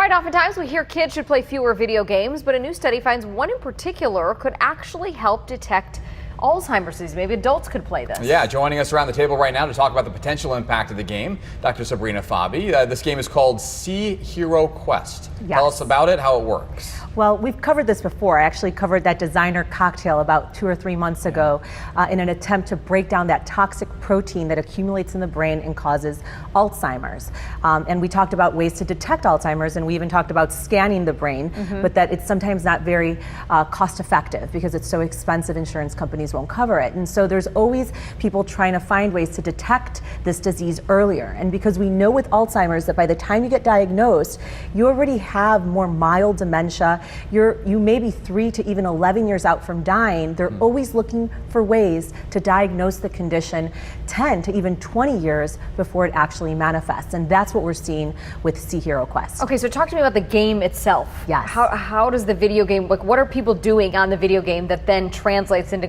right, oftentimes we hear kids should play fewer video games, but a new study finds one in particular could actually help detect Alzheimer's disease. Maybe adults could play this. Yeah, joining us around the table right now to talk about the potential impact of the game, Dr. Sabrina Fabi. This game is called Sea Hero Quest. Yes. Tell us about it, how it works. Well, we've covered this before. I actually covered that designer cocktail about 2 or 3 months ago in an attempt to break down that toxic protein that accumulates in the brain and causes Alzheimer's. And we talked about ways to detect Alzheimer's, and we even talked about scanning the brain, but that it's sometimes not very cost effective because it's so expensive, insurance companies won't cover it. And so there's always people trying to find ways to detect this disease earlier. And because we know with Alzheimer's that by the time you get diagnosed, you already have more mild dementia. You may be 3 to even 11 years out from dying. They're always looking for ways to diagnose the condition 10 to even 20 years before it actually manifests. And that's what we're seeing with Sea Hero Quest. Okay, so talk to me about the game itself. Yes. How does the video game, like what are people doing on the video game that then translates into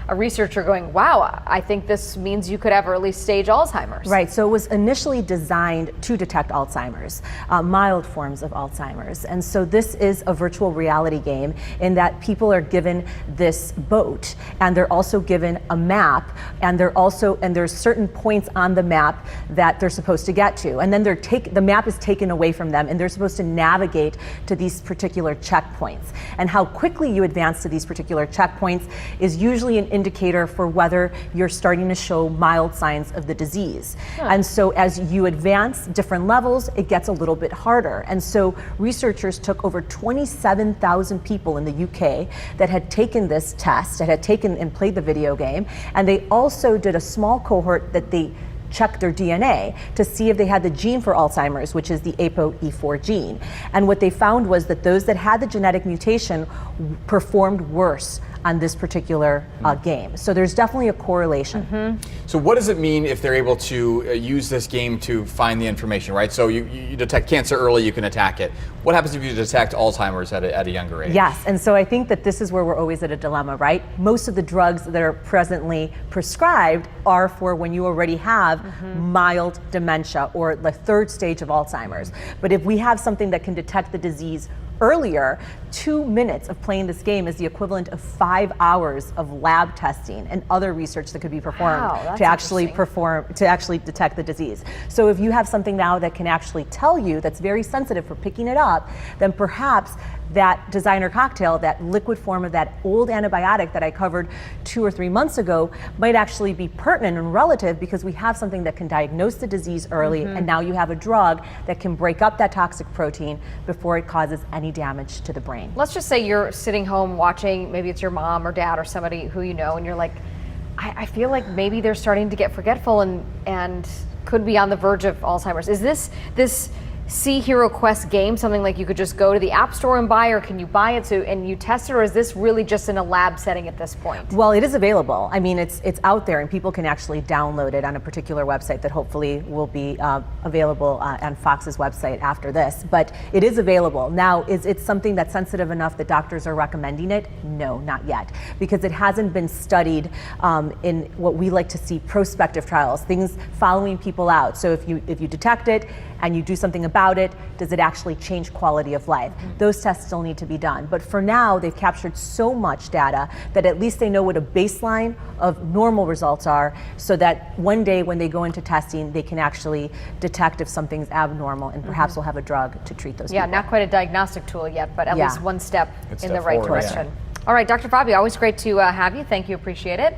a researcher going, wow, I think this means you could have early stage Alzheimer's. Right, so it was initially designed to detect Alzheimer's, mild forms of Alzheimer's. And so this is a virtual reality game in that people are given this boat and they're also given a map, and there's certain points on the map that they're supposed to get to. And then the map is taken away from them and they're supposed to navigate to these particular checkpoints. And how quickly you advance to these particular checkpoints is usually an indicator for whether you're starting to show mild signs of the disease. And so as you advance different levels, it gets a little bit harder. And so researchers took over 27,000 people in the UK that had taken this test, that had taken and played the video game, and they also did a small cohort that they checked their DNA to see if they had the gene for Alzheimer's, which is the ApoE4 gene. And what they found was that those that had the genetic mutation performed worse on this particular game. So there's definitely a correlation. So what does it mean if they're able to use this game to find the information, right? So you detect cancer early, you can attack it. What happens if you detect Alzheimer's at a younger age? Yes, and so I think that this is where we're always at a dilemma, right? Most of the drugs that are presently prescribed are for when you already have mild dementia or the 3rd stage of Alzheimer's. But if we have something that can detect the disease earlier, 2 minutes of playing this game is the equivalent of 5 hours of lab testing and other research that could be performed to actually detect the disease. So if you have something now that can actually tell you, that's very sensitive for picking it up, then perhaps that designer cocktail, that liquid form of that old antibiotic that I covered 2 or 3 months ago, might actually be pertinent and relative because we have something that can diagnose the disease early, and now you have a drug that can break up that toxic protein before it causes any damage to the brain. Let's just say you're sitting home watching, maybe it's your mom or dad or somebody who you know, and you're like, I feel like maybe they're starting to get forgetful and could be on the verge of Alzheimer's. Is this Sea Hero Quest game something like you could just go to the App Store and buy, or can you buy it and you test it, or is this really just in a lab setting at this point? Well, it is available. I mean, it's out there and people can actually download it on a particular website that hopefully will be available on Fox's website after this, but it is available. Now, is it something that's sensitive enough that doctors are recommending it? No, not yet, because it hasn't been studied in what we like to see prospective trials, things following people out. So if you detect it and you do something about it, does it actually change quality of life? Those tests still need to be done. But for now, they've captured so much data that at least they know what a baseline of normal results are, so that one day when they go into testing, they can actually detect if something's abnormal, and perhaps we'll have a drug to treat those people. Not quite a diagnostic tool yet, but at least one step in the right forward, direction. All right, Dr. Fabi, always great to have you. Thank you, appreciate it.